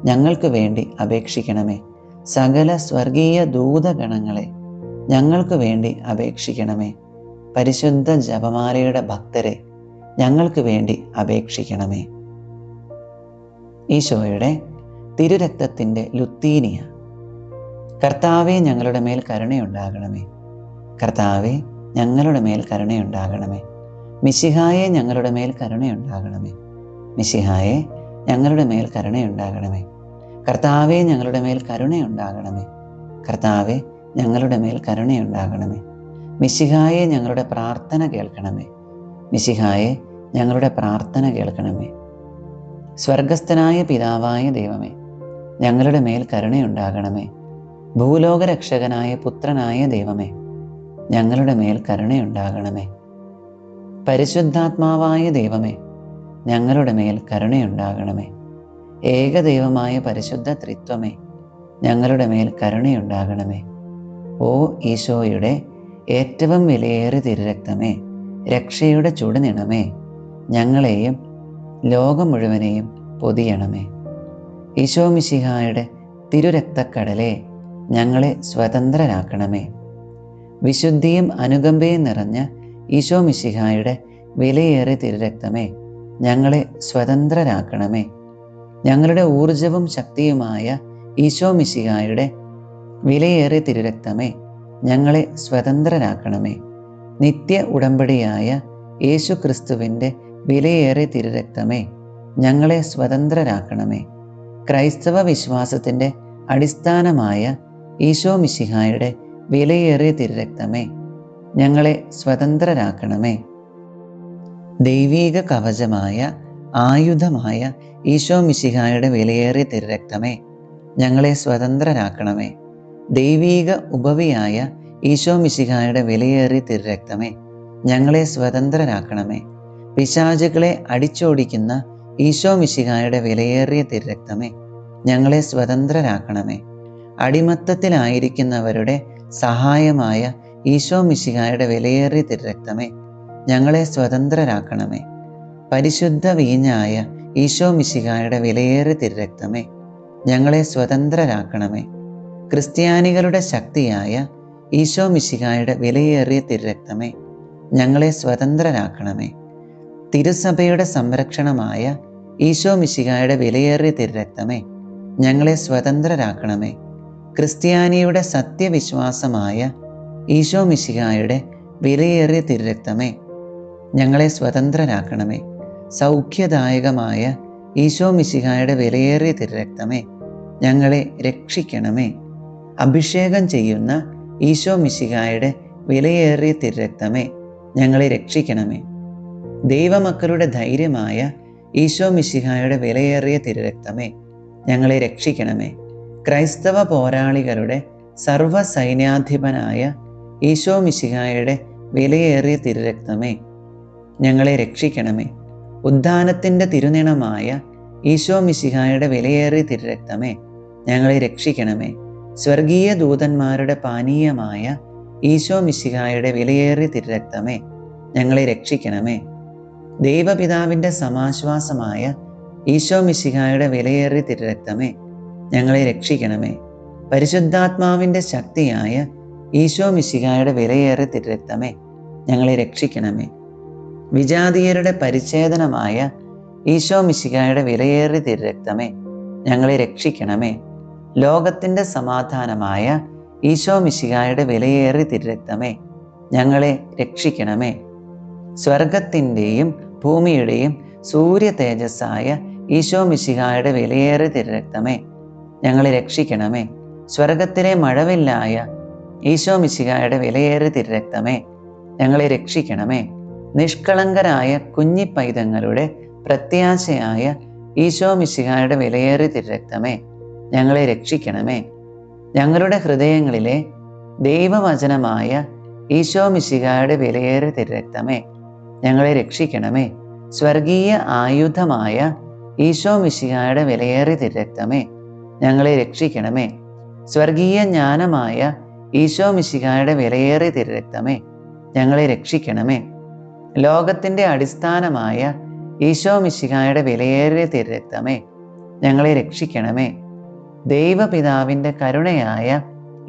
ഞങ്ങൾക്ക് വേണ്ടി അപേക്ഷിക്കണമേ. സകല സ്വർഗീയ ദൂതഗണങ്ങളെ, ഞങ്ങൾക്ക് വേണ്ടി അപേക്ഷിക്കണമേ. പരിശുദ്ധ ജപമാലയുടെ ഭക്തരെ, ഞങ്ങൾക്ക് വേണ്ടി അപേക്ഷിക്കണമേ. ഈശോയുടെ തിരുരക്തത്തിൻ്റെ ലുത്തീനിയ. കർത്താവെ, ഞങ്ങളുടെ മേൽ കരുണയുണ്ടാകണമേ. കർത്താവെ, ഞങ്ങളുടെ മേൽ കരുണയുണ്ടാകണമേ. മിശിഹായെ, ഞങ്ങളുടെ മേൽ കരുണയുണ്ടാകണമേ. മിശിഹായെ, ഞങ്ങളുടെ മേൽ കരുണയുണ്ടാകണമേ. കർത്താവെ, ഞങ്ങളുടെ മേൽ കരുണയുണ്ടാകണമേ. കർത്താവെ, ഞങ്ങളുടെ മേൽ കരുണയുണ്ടാകണമേ. മിശിഹായെ, ഞങ്ങളുടെ പ്രാർത്ഥന കേൾക്കണമേ. മിശിഹായെ, ഞങ്ങളുടെ പ്രാർത്ഥന കേൾക്കണമേ. സ്വർഗസ്ഥനായ പിതാവായ ദൈവമേ, ഞങ്ങളുടെ മേൽ കരുണയുണ്ടാകണമേ. ഭൂലോകരക്ഷകനായ പുത്രനായ ദൈവമേ, ഞങ്ങളുടെ മേൽ കരുണയുണ്ടാകണമേ. പരിശുദ്ധാത്മാവായ ദൈവമേ, ഞങ്ങളുടെ മേൽ കരുണയുണ്ടാകണമേ. ഏകദൈവമായ പരിശുദ്ധ ത്രിത്വമേ, ഞങ്ങളുടെ മേൽ കരുണയുണ്ടാകണമേ. ഓ ഈശോയുടെ ഏറ്റവും വിലയേറിയ തിരുരക്തമേ, രക്ഷയുടെ ചുടുനിണമേ, ഞങ്ങളെയും ലോകം മുഴുവനെയും പൊതിയണമേ. ഈശോ മിശിഹായുടെ തിരുരക്തക്കടലേ, ഞങ്ങളെ സ്വതന്ത്രരാക്കണമേ. വിശുദ്ധിയും അനുകമ്പയും നിറഞ്ഞ ഈശോ മിശിഹായുടെ വിലയേറിയ തിരുരക്തമേ, ഞങ്ങളെ സ്വതന്ത്രരാക്കണമേ. ഞങ്ങളുടെ ഊർജവും ശക്തിയുമായ ഈശോ മിശിഹായുടെ വിലയേറിയ തിരുരക്തമേ, ഞങ്ങളെ സ്വതന്ത്രരാക്കണമേ. നിത്യ ഉടമ്പടിയായ യേശു ക്രിസ്തുവിൻ്റെ വിലയേറിയ തിരുരക്തമേ, ഞങ്ങളെ സ്വതന്ത്രരാക്കണമേ. ക്രൈസ്തവ വിശ്വാസത്തിൻ്റെ അടിസ്ഥാനമായ ഈശോ മിശിഹായുടെ വിലയേറിയ തിരുരക്തമേ, ഞങ്ങളെ സ്വതന്ത്രരാക്കണമേ. ദൈവീക കവചമായ ആയുധമായ ഈശോ മിശിഹായുടെ വിലയേറിയ തിരുരക്തമേ, ഞങ്ങളെ സ്വതന്ത്രരാക്കണമേ. ദൈവീക ഉപവിയായ ഈശോ മിശിഹായുടെ വിലയേറിയ തിരുരക്തമേ, ഞങ്ങളെ സ്വതന്ത്രരാക്കണമേ. പിശാചുകളെ അടിച്ചോടിക്കുന്ന ഈശോ മിശിഹായുടെ വിലയേറിയ തിരുരക്തമേ, ഞങ്ങളെ സ്വതന്ത്രരാക്കണമേ. അടിമത്തത്തിലായിരിക്കുന്നവരുടെ സഹായമായ ഈശോ മിശിഹായുടെ വിലയേറിയ തിരുരക്തമേ, ഞങ്ങളെ സ്വതന്ത്രരാക്കണമേ. പരിശുദ്ധ വീഞ്ഞായ ഈശോ മിശിഹായുടെ വിലയേറിയ തിരുരക്തമേ, ഞങ്ങളെ സ്വതന്ത്രരാക്കണമേ. ക്രിസ്ത്യാനികളുടെ ശക്തിയായ ഈശോ മിശിഹായുടെ വിലയേറിയ തിരുരക്തമേ, ഞങ്ങളെ സ്വതന്ത്രരാക്കണമേ. തിരുസഭയുടെ സംരക്ഷണമായ ഈശോ മിശിഹായുടെ വിലയേറിയ തിരുരക്തമേ, ഞങ്ങളെ സ്വതന്ത്രരാക്കണമേ. ക്രിസ്ത്യാനിയുടെ സത്യവിശ്വാസമായ ഈശോ മിശിഹായുടെ വിലയേറിയ തിരുരക്തമേ, ഞങ്ങളെ സ്വതന്ത്രരാക്കണമേ. സൗഖ്യദായകമായ ഈശോ മിശിഹായുടെ വിലയേറിയ തിരുരക്തമേ, ഞങ്ങളെ രക്ഷിക്കണമേ. അഭിഷേകം ചെയ്യുന്ന ഈശോ മിശിഹായുടെ വിലയേറിയ തിരുരക്തമേ, ഞങ്ങളെ രക്ഷിക്കണമേ. ദൈവമക്കളുടെ ധൈര്യമായ ഈശോ മിശിഹായുടെ വിലയേറിയ തിരുരക്തമേ, ഞങ്ങളെ രക്ഷിക്കണമേ. ക്രൈസ്തവ പോരാളികളുടെ സർവ്വസൈന്യാധിപനായ ഈശോ മിശിഹായുടെ വിലയേറിയ തിരുരക്തമേ, ഞങ്ങളെ രക്ഷിക്കണമേ. ഉദ്ധാനത്തിൻ്റെ തിരുനിണമായ ഈശോ മിശിഹായുടെ വിലയേറിയ തിരുരക്തമേ, ഞങ്ങളെ രക്ഷിക്കണമേ. സ്വർഗീയ ദൂതന്മാരുടെ പാനീയമായ ഈശോ മിശിഹായുടെ വിലയേറിയ തിരുരക്തമേ, ഞങ്ങളെ രക്ഷിക്കണമേ. ദൈവപിതാവിൻ്റെ സമാശ്വാസമായ ഈശോ മിശിഹായുടെ വിലയേറിയ തിരുരക്തമേ, ഞങ്ങളെ രക്ഷിക്കണമേ. പരിശുദ്ധാത്മാവിൻ്റെ ശക്തിയായ ഈശോ മിശിഹായുടെ വിലയേറിയ തിരുരക്തമേ, ഞങ്ങളെ രക്ഷിക്കണമേ. വിജാതീയരുടെ പരിച്ഛേദനമായ ഈശോ മിശിഹായുടെ വിലയേറിയ തിരുരക്തമേ, ഞങ്ങളെ രക്ഷിക്കണമേ. ലോകത്തിൻ്റെ സമാധാനമായ ഈശോ മിശിഹായുടെ വിലയേറിയ തിരുരക്തമേ, ഞങ്ങളെ രക്ഷിക്കണമേ. സ്വർഗത്തിൻ്റെയും ഭൂമിയുടെയും സൂര്യ തേജസ്സായ ഈശോ മിശിഹായുടെ വിലയേറിയ തിരുരക്തമേ, ഞങ്ങളെ രക്ഷിക്കണമേ. സ്വർഗത്തിലെ മഴവില്ലായ ഈശോ മിശിഹായുടെ വിലയേറിയ തിരുരക്തമേ, ഞങ്ങളെ രക്ഷിക്കണമേ. നിഷ്കളങ്കരായ കുഞ്ഞിപ്പൈതങ്ങളുടെ പ്രത്യാശയായ ഈശോ മിശിഹായുടെ വിലയേറിയ തിരുരക്തമേ, ഞങ്ങളെ രക്ഷിക്കണമേ. ഞങ്ങളുടെ ഹൃദയങ്ങളിലെ ദൈവവചനമായ ഈശോ മിശിഹായുടെ വിലയേറിയ തിരുരക്തമേ, ഞങ്ങളെ രക്ഷിക്കണമേ. സ്വർഗീയ ആയുധമായ ഈശോ മിശിഹായുടെ വിലയേറിയ തിരുരക്തമേ, ഞങ്ങളെ രക്ഷിക്കണമേ. സ്വർഗീയ ജ്ഞാനമായ ഈശോ മിശിഹായുടെ വിലയേറിയ തിരുരക്തമേ, ഞങ്ങളെ രക്ഷിക്കണമേ. ലോകത്തിൻ്റെ അടിസ്ഥാനമായ ഈശോ മിശിഹായുടെ വിലയേറിയ തിരുരക്തമേ, ഞങ്ങളെ രക്ഷിക്കണമേ. ദൈവപിതാവിൻ്റെ കരുണയായ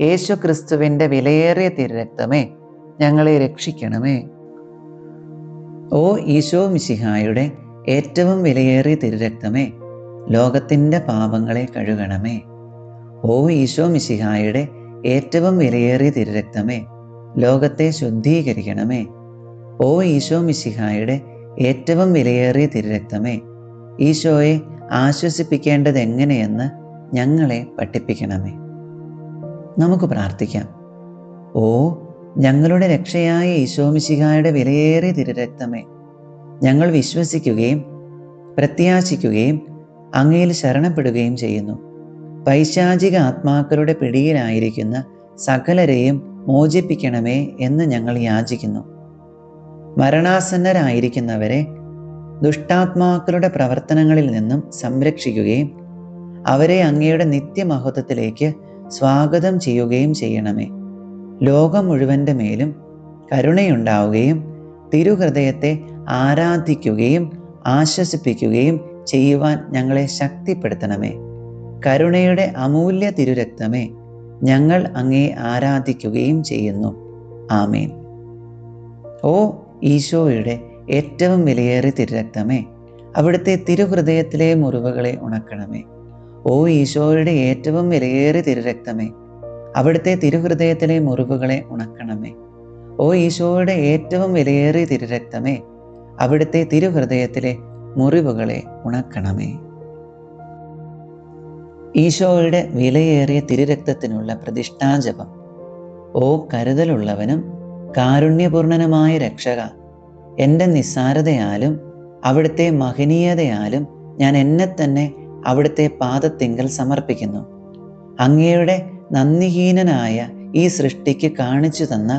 യേശു ക്രിസ്തുവിൻ്റെ വിലയേറിയ തിരുരക്തമേ, ഞങ്ങളെ രക്ഷിക്കണമേ. ഓ ഈശോ മിശിഹായുടെ ഏറ്റവും വിലയേറിയ തിരുരക്തമേ, ലോകത്തിൻ്റെ പാപങ്ങളെ കഴുകണമേ. ഓ ഈശോ മിശിഹായുടെ ഏറ്റവും വിലയേറിയ തിരുരക്തമേ, ലോകത്തെ ശുദ്ധീകരിക്കണമേ. ഓ ഈശോ മിശിഹായുടെ ഏറ്റവും വിലയേറിയ തിരുരക്തമേ, ഈശോയെ ആശ്വസിപ്പിക്കേണ്ടത് എങ്ങനെയെന്ന് ഞങ്ങളെ പഠിപ്പിക്കണമേ. നമുക്ക് പ്രാർത്ഥിക്കാം. ഓ ഞങ്ങളുടെ രക്ഷയായ ഈശോ മിശിഹായുടെ വിലയേറിയ തിരുരക്തമേ, ഞങ്ങൾ വിശ്വസിക്കുകയും പ്രത്യാശിക്കുകയും അങ്ങയിൽ ശരണപ്പെടുകയും ചെയ്യുന്നു. പൈശാചിക ആത്മാക്കളുടെ പിടിയിലായിരിക്കുന്ന സകലരെയും മോചിപ്പിക്കണമേ എന്ന് ഞങ്ങൾ യാചിക്കുന്നു. മരണാസന്നരായിരിക്കുന്നവരെ ദുഷ്ടാത്മാക്കളുടെ പ്രവർത്തനങ്ങളിൽ നിന്നും സംരക്ഷിക്കുകയും അവരെ അങ്ങയുടെ നിത്യമഹത്വത്തിലേക്ക് സ്വാഗതം ചെയ്യുകയും ചെയ്യണമേ. ലോകം മുഴുവൻ്റെ മേലും കരുണയുണ്ടാവുകയും തിരുഹൃദയത്തെ ആരാധിക്കുകയും ആശ്വസിപ്പിക്കുകയും ചെയ്യുവാൻ ഞങ്ങളെ ശക്തിപ്പെടുത്തണമേ. കരുണയുടെ അമൂല്യ തിരുരക്തമേ, ഞങ്ങൾ അങ്ങയെ ആരാധിക്കുകയും ചെയ്യുന്നു. ആമേൻ. ഓ ഈശോയുടെ ഏറ്റവും വിലയേറിയ തിരുരക്തമേ, അവിടുത്തെ തിരുഹൃദയത്തിലെ മുറിവുകളെ ഉണക്കണമേ. ഓ ഈശോയുടെ ഏറ്റവും വിലയേറിയ തിരുരക്തമേ, അവിടുത്തെ തിരുഹൃദയത്തിലെ മുറിവുകളെ ഉണക്കണമേ. ഓ ഈശോയുടെ ഏറ്റവും വിലയേറിയ തിരുരക്തമേ, അവിടുത്തെ തിരുഹൃദയത്തിലെ മുറിവുകളെ ഉണക്കണമേ. ഈശോയുടെ വിലയേറിയ തിരുരക്തത്തിനുള്ള പ്രതിഷ്ഠാജപം. ഓ കരുതലുള്ളവനും കാരുണ്യപൂർണനുമായ രക്ഷക, എൻ്റെ നിസ്സാരതയാലും അവിടുത്തെ മഹനീയതയാലും ഞാൻ എന്നെ തന്നെ അവിടുത്തെ പാദത്തിങ്കൽ സമർപ്പിക്കുന്നു. അങ്ങയുടെ നന്ദിഹീനനായ ഈ സൃഷ്ടിക്ക് കാണിച്ചു തന്ന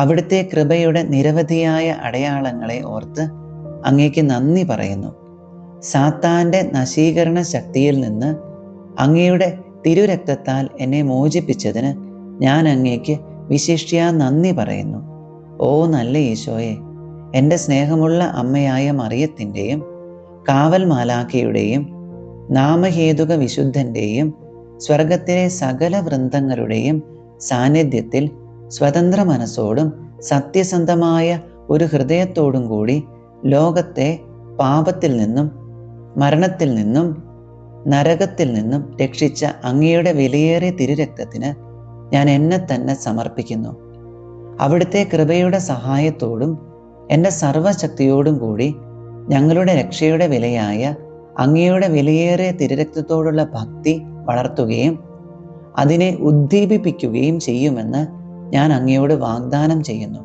അവിടുത്തെ കൃപയുടെ നിരവധിയായ അടയാളങ്ങളെ ഓർത്ത് അങ്ങേക്ക് നന്ദി പറയുന്നു. സാത്താൻ്റെ നശീകരണ ശക്തിയിൽ നിന്ന് അങ്ങയുടെ തിരുരക്തത്താൽ എന്നെ മോചിപ്പിച്ചതിന് ഞാൻ അങ്ങേക്ക് വിശിഷ്യാ നന്ദി പറയുന്നു. ഓ നല്ല ഈശോയെ, എൻ്റെ സ്നേഹമുള്ള അമ്മയായ മറിയത്തിൻ്റെയും കാവൽ മാലാഖയുടെയും നാമഹേതുക വിശുദ്ധൻ്റെയും സ്വർഗത്തിലെ സകല വൃന്ദങ്ങളുടെയും സാന്നിധ്യത്തിൽ സ്വതന്ത്ര മനസ്സോടും സത്യസന്ധമായ ഒരു ഹൃദയത്തോടും കൂടി ലോകത്തെ പാപത്തിൽ നിന്നും മരണത്തിൽ നിന്നും നരകത്തിൽ നിന്നും രക്ഷിച്ച അങ്ങയുടെ വിലയേറിയ തിരുരക്തത്തിന് ഞാൻ എന്നെ തന്നെ സമർപ്പിക്കുന്നു. അവിടുത്തെ കൃപയുടെ സഹായത്തോടും എൻ്റെ സർവശക്തിയോടും കൂടി ഞങ്ങളുടെ രക്ഷയുടെ വിലയായ അങ്ങയുടെ വിലയേറിയ തിരുരക്തത്തോടുള്ള ഭക്തി വളർത്തുകയും അതിനെ ഉദ്ദീപിപ്പിക്കുകയും ചെയ്യുമെന്ന് ഞാൻ അങ്ങയോട് വാഗ്ദാനം ചെയ്യുന്നു.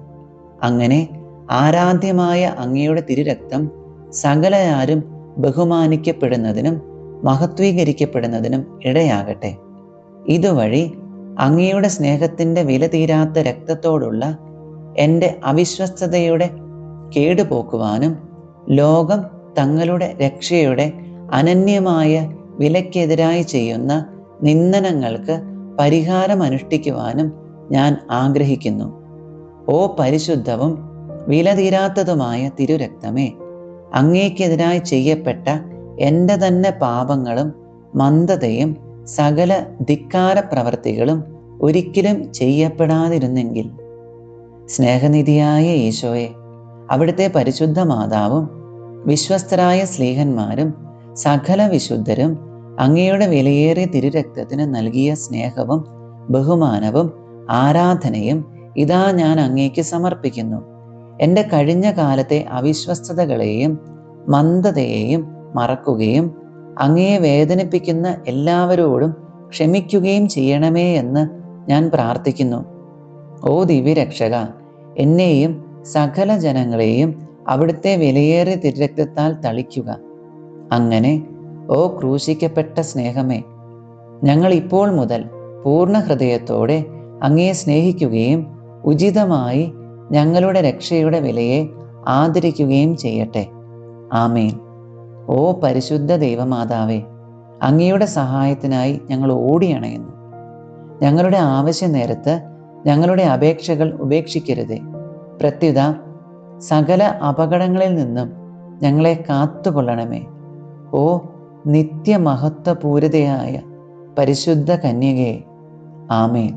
അങ്ങനെ ആരാധ്യമായ അങ്ങയുടെ തിരുരക്തം സകലയാരും ബഹുമാനിക്കപ്പെടുന്നതിനും മഹത്വീകരിക്കപ്പെടുന്നതിനും ഇടയാകട്ടെ. ഇതുവഴി അങ്ങയുടെ സ്നേഹത്തിൻ്റെ വില തീരാത്ത രക്തത്തോടുള്ള എൻ്റെ അവിശ്വസ്തതയുടെ കേടുപോക്കുവാനും ലോകം തങ്ങളുടെ രക്ഷയുടെ അനന്യമായ വിലക്കെതിരായി ചെയ്യുന്ന നിന്ദനങ്ങൾക്ക് പരിഹാരം അനുഷ്ഠിക്കുവാനും ഞാൻ ആഗ്രഹിക്കുന്നു. ഓ പരിശുദ്ധവും വിലതീരാത്തതുമായ തിരുരക്തമേ, അങ്ങേക്കെതിരായി ചെയ്യപ്പെട്ട എൻ്റെ തന്നെ പാപങ്ങളും മന്ദതയും സകല ധിക്കാര പ്രവർത്തികളും ഒരിക്കലും ചെയ്യപ്പെടാതിരുന്നെങ്കിൽ, സ്നേഹനിധിയായ ഈശോയെ, അവിടുത്തെ പരിശുദ്ധ മാതാവും വിശ്വസ്തരായ സ്ലീഹന്മാരും സകല വിശുദ്ധരും അങ്ങയുടെ വിലയേറിയ തിരുരക്തത്തിന് നൽകിയ സ്നേഹവും ബഹുമാനവും ആരാധനയും ഇതാ ഞാൻ അങ്ങേക്ക് സമർപ്പിക്കുന്നു. എൻ്റെ കഴിഞ്ഞ കാലത്തെ അവിശ്വസ്തതകളെയും മന്ദതയെയും മറക്കുകയും അങ്ങയെ വേദനിപ്പിക്കുന്ന എല്ലാവരോടും ക്ഷമിക്കുകയും ചെയ്യണമേ എന്ന് ഞാൻ പ്രാർത്ഥിക്കുന്നു. ഓ ദിവ്യരക്ഷക, എന്നെയും സകല ജനങ്ങളെയും അവിടുത്തെ വിലയേറിയ തിരുരക്തത്താൽ തളിക്കുക. അങ്ങനെ ഓ ക്രൂശിക്കപ്പെട്ട സ്നേഹമേ, ഞങ്ങൾ ഇപ്പോൾ മുതൽ പൂർണ്ണ ഹൃദയത്തോടെ അങ്ങയെ സ്നേഹിക്കുകയും ഉചിതമായി ഞങ്ങളുടെ രക്ഷയുടെ വിലയെ ആദരിക്കുകയും ചെയ്യട്ടെ. ആമേൻ. ഓ പരിശുദ്ധ ദൈവമാതാവേ, അങ്ങയുടെ സഹായത്തിനായി ഞങ്ങൾ ഓടിയണയുന്നു. ഞങ്ങളുടെ ആവശ്യ നേരത്ത് ഞങ്ങളുടെ അപേക്ഷകൾ ഉപേക്ഷിക്കരുതേ. പ്രത്യുത സകല അപകടങ്ങളിൽ നിന്നും ഞങ്ങളെ കാത്തുകൊള്ളണമേ. ഓ നിത്യമഹത്വപൂരിതയായ പരിശുദ്ധ കന്യകേ, ആമേൻ.